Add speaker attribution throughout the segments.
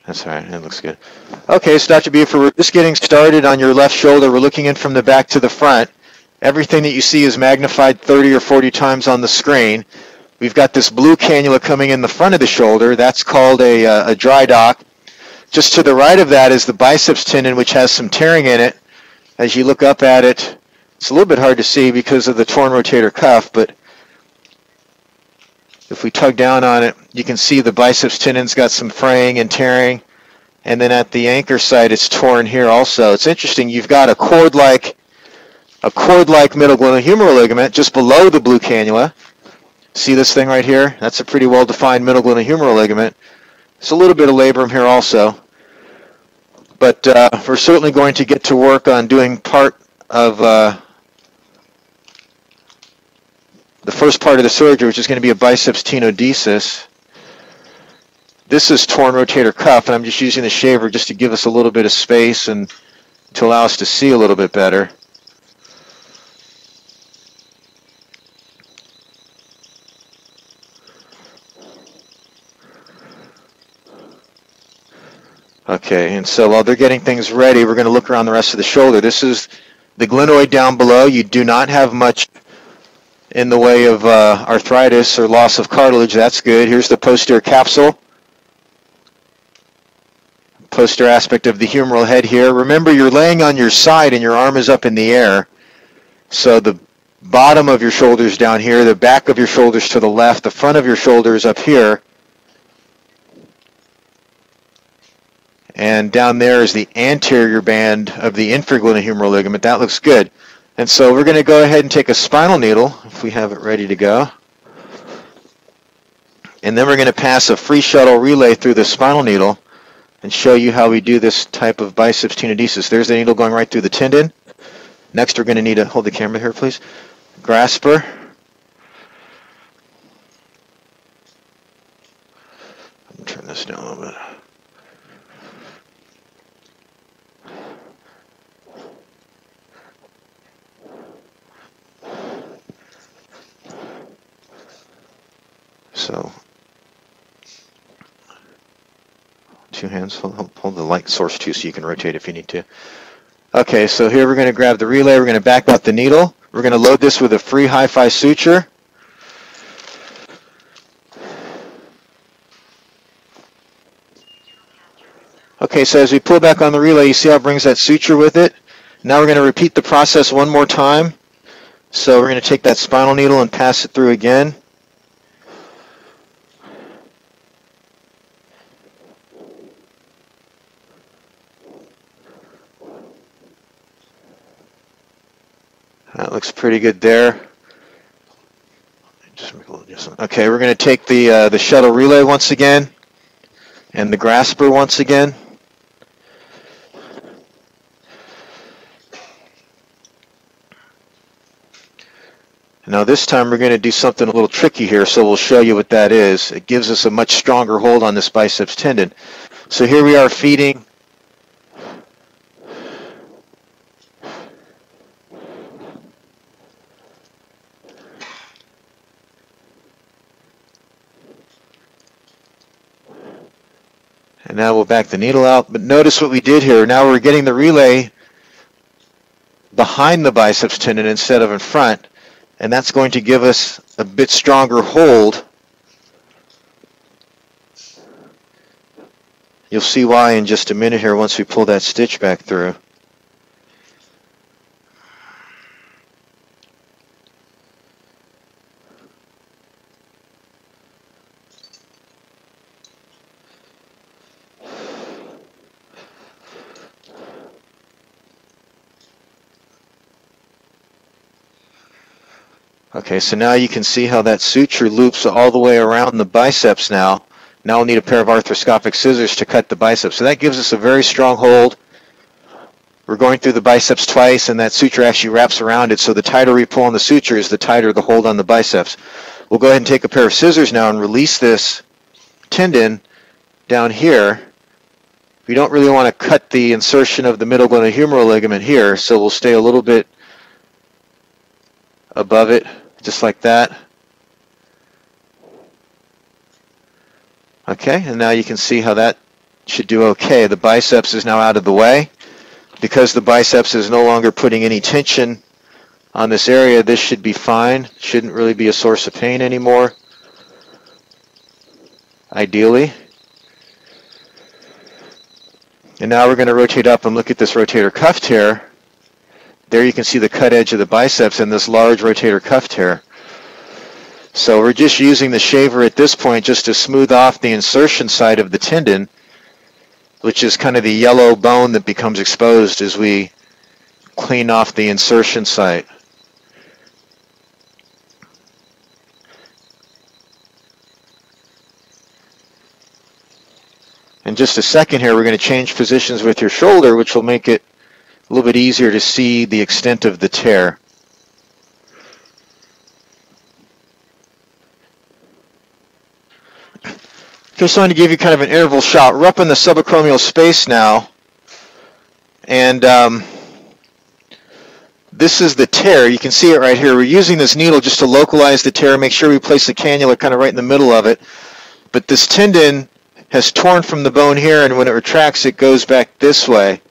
Speaker 1: That's all right. It looks good. Okay, so Dr. Buford, we're just getting started on your left shoulder. We're looking in from the back to the front. Everything that you see is magnified 30 or 40 times on the screen. We've got this blue cannula coming in the front of the shoulder. That's called a dry dock. Just to the right of that is the biceps tendon, which has some tearing in it. As you look up at it, it's a little bit hard to see because of the torn rotator cuff, but if we tug down on it, you can see the biceps tendon's got some fraying and tearing. And then at the anchor site, it's torn here also. It's interesting. You've got a cord-like middle glenohumeral ligament just below the blue cannula. See this thing right here? That's a pretty well-defined middle glenohumeral ligament. There's a little bit of labrum here also. But we're certainly going to get to work on doing part of the first part of the surgery, which is going to be a biceps tenodesis. This is torn rotator cuff, and I'm just using the shaver just to give us a little bit of space and to allow us to see a little bit better. Okay, and so while they're getting things ready, we're going to look around the rest of the shoulder. This is the glenoid down below. You do not have much in the way of arthritis or loss of cartilage. That's good. Here's the posterior capsule. Posterior aspect of the humeral head here. Remember, you're laying on your side and your arm is up in the air. So the bottom of your shoulders down here, the back of your shoulders to the left, the front of your shoulders up here. And down there is the anterior band of the inferior glenohumeral ligament. That looks good. And so we're going to go ahead and take a spinal needle, if we have it ready to go. And then we're going to pass a free shuttle relay through the spinal needle and show you how we do this type of biceps tenodesis. There's the needle going right through the tendon. Next, we're going to need to hold the camera here, please. Grasper. Let me turn this down a little bit. So, two hands, hold the light source too so you can rotate if you need to. Okay, so here we're going to grab the relay, we're going to back out the needle, we're going to load this with a free hi-fi suture. Okay, so as we pull back on the relay, you see how it brings that suture with it. Now we're going to repeat the process one more time. So we're going to take that spinal needle and pass it through again. That looks pretty good there. Just make a little adjustment. Okay, we're going to take the shuttle relay once again and the grasper once again. Now this time we're going to do something a little tricky here, so we'll show you what that is. It gives us a much stronger hold on this biceps tendon. So here we are feeding and now we'll back the needle out. But notice what we did here. Now we're getting the relay behind the biceps tendon instead of in front. And that's going to give us a bit stronger hold. You'll see why in just a minute here once we pull that stitch back through. Okay, so now you can see how that suture loops all the way around the biceps now. Now we'll need a pair of arthroscopic scissors to cut the biceps. So that gives us a very strong hold. We're going through the biceps twice, and that suture actually wraps around it. So the tighter we pull on the sutures, the tighter the hold on the biceps. We'll go ahead and take a pair of scissors now and release this tendon down here. We don't really want to cut the insertion of the middle glenohumeral ligament here, so we'll stay a little bit above it, just like that. Okay, and now you can see how that Should do okay. The biceps is now out of the way. Because the biceps is no longer putting any tension on this area, this should be fine. Shouldn't really be a source of pain anymore, ideally. And now we're going to rotate up and look at this rotator cuff tear. There you can see the cut edge of the biceps and this large rotator cuff tear. So we're just using the shaver at this point just to smooth off the insertion side of the tendon, which is kind of the yellow bone that becomes exposed as we clean off the insertion site. In just a second here, we're going to change positions with your shoulder, which will make it a little bit easier to see the extent of the tear. Just wanted to give you kind of an interval shot. We're up in the subacromial space now, and this is the tear. You can see it right here. We're using this needle just to localize the tear, make sure we place the cannula kind of right in the middle of it. But this tendon has torn from the bone here, and when it retracts, it goes back this way.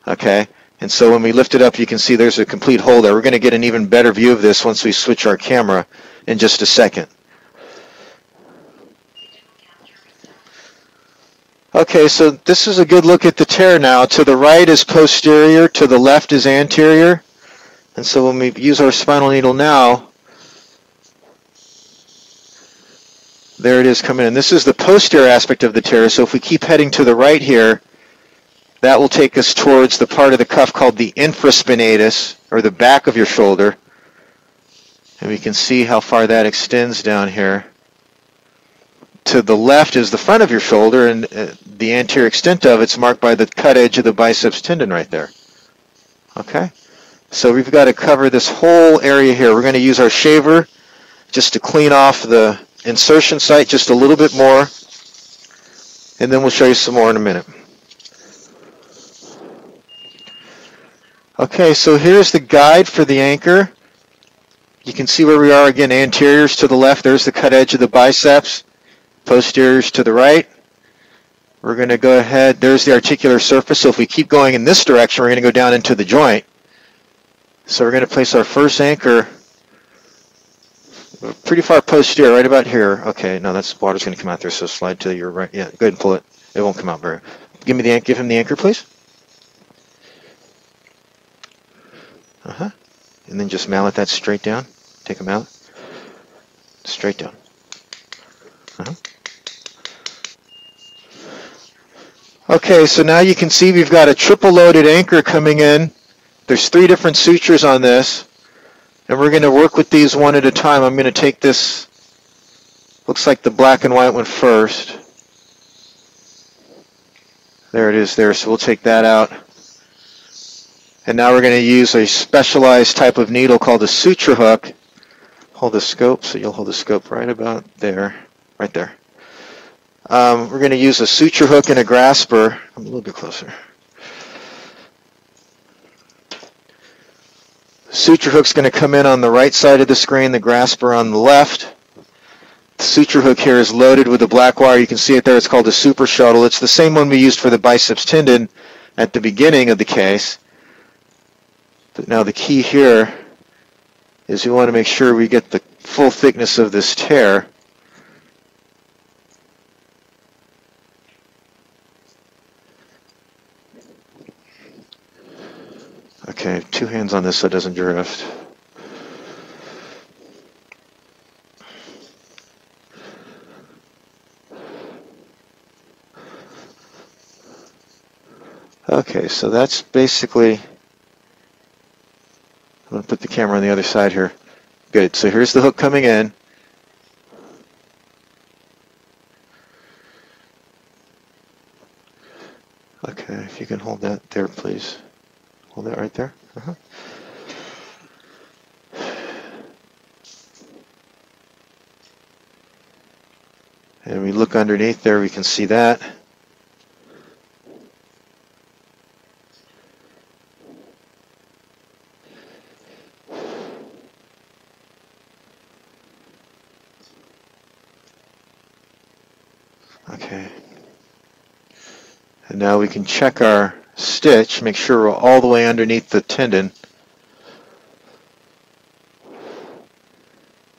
Speaker 1: Okay? And so when we lift it up, you can see there's a complete hole there. We're going to get an even better view of this once we switch our camera in just a second. Okay, so this is a good look at the tear now. To the right is posterior, to the left is anterior. And so when we use our spinal needle now, there it is coming in. This is the posterior aspect of the tear, so if we keep heading to the right here, that will take us towards the part of the cuff called the infraspinatus, or the back of your shoulder. And we can see how far that extends down here. To the left is the front of your shoulder, and the anterior extent of it's marked by the cut edge of the biceps tendon right there. Okay? So we've got to cover this whole area here. We're going to use our shaver just to clean off the insertion site just a little bit more, and then we'll show you some more in a minute. Okay, so here's the guide for the anchor. You can see where we are again, anteriors to the left. There's the cut edge of the biceps. Posteriors to the right. We're going to go ahead. There's the articular surface. So if we keep going in this direction, we're going to go down into the joint. So we're going to place our first anchor pretty far posterior, right about here. Okay, no, that's water's going to come out there, so slide to your right. Yeah, go ahead and pull it. It won't come out very. Give him the anchor, please. And then just mallet that straight down. Take a mallet. Straight down. Okay, so now you can see we've got a triple loaded anchor coming in. There's 3 different sutures on this, and we're going to work with these one at a time. I'm going to take this, looks like the black and white one first. There it is there, so we'll take that out. And now we're going to use a specialized type of needle called a suture hook. Hold the scope, so you'll hold the scope right about there, right there. We're going to use a suture hook and a grasper. I'm a little bit closer. Suture hook's going to come in on the right side of the screen, the grasper on the left. The suture hook here is loaded with a black wire. You can see it there. It's called a super shuttle. It's the same one we used for the biceps tendon at the beginning of the case. But now the key here is we want to make sure we get the full thickness of this tear. Okay, 2 hands on this so it doesn't drift. Okay, so that's basically, I'm going to put the camera on the other side here. Good, so here's the hook coming in. Okay, if you can hold that there, please. Hold that right there. And we look underneath there, we can see that. Okay. And now we can check our stitch, make sure we're all the way underneath the tendon.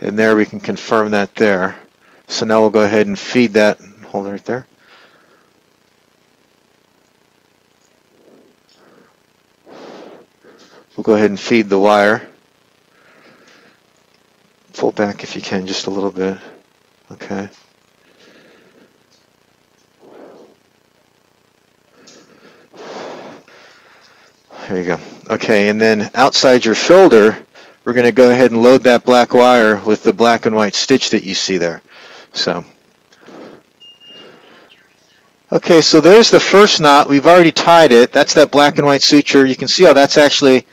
Speaker 1: And there we can confirm that there. So now we'll go ahead and feed that. Hold it right there. We'll go ahead and feed the wire. Pull back if you can just a little bit. Okay. There you go. Okay, and then outside your shoulder, we're going to go ahead and load that black wire with the black and white stitch that you see there. So, okay, so there's the first knot. We've already tied it. That's that black and white suture. You can see how that's actually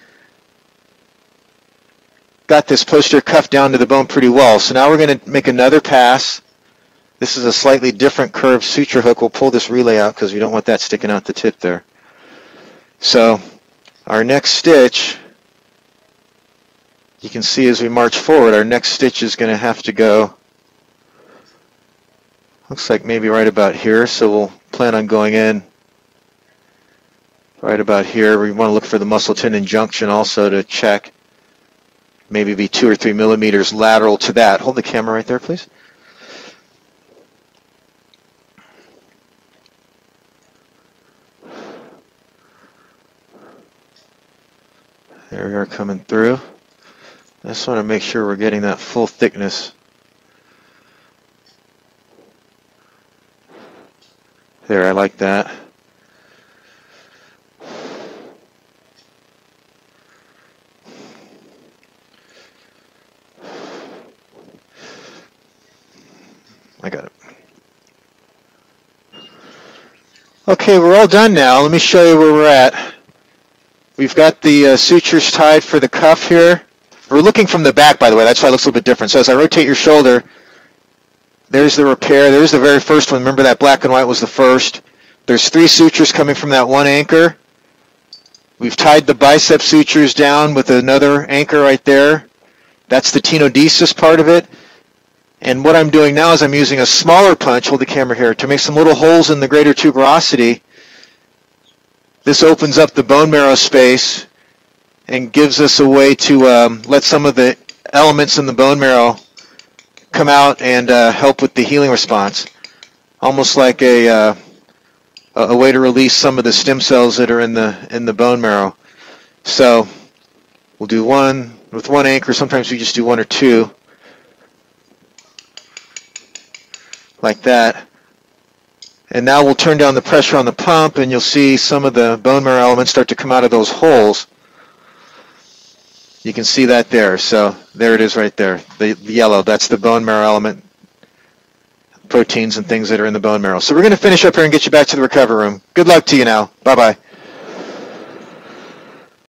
Speaker 1: got this posterior cuff down to the bone pretty well. So now we're going to make another pass. This is a slightly different curved suture hook. We'll pull this relay out because we don't want that sticking out the tip there. So our next stitch, you can see as we march forward, our next stitch is going to have to go, looks like maybe right about here. So we'll plan on going in right about here. We want to look for the muscle tendon junction also to check. Maybe be 2 or 3 millimeters lateral to that. Hold the camera right there, please. There we are coming through. I just want to make sure we're getting that full thickness. There, I like that. I got it. Okay, we're all done now. Let me show you where we're at. We've got the sutures tied for the cuff here. We're looking from the back, by the way. That's why it looks a little bit different. So as I rotate your shoulder, there's the repair. There's the very first one. Remember that black and white was the first. There's 3 sutures coming from that one anchor. We've tied the bicep sutures down with another anchor right there. That's the tenodesis part of it. And what I'm doing now is I'm using a smaller punch, hold the camera here, to make some little holes in the greater tuberosity. This opens up the bone marrow space and gives us a way to let some of the elements in the bone marrow come out and help with the healing response. Almost like a way to release some of the stem cells that are in the bone marrow. So we'll do one with one anchor. Sometimes we just do 1 or 2. Like that. And now we'll turn down the pressure on the pump and you'll see some of the bone marrow elements start to come out of those holes. You can see that there. So there it is right there. The yellow, that's the bone marrow element, proteins and things that are in the bone marrow. So we're going to finish up here and get you back to the recovery room. Good luck to you now. Bye-bye.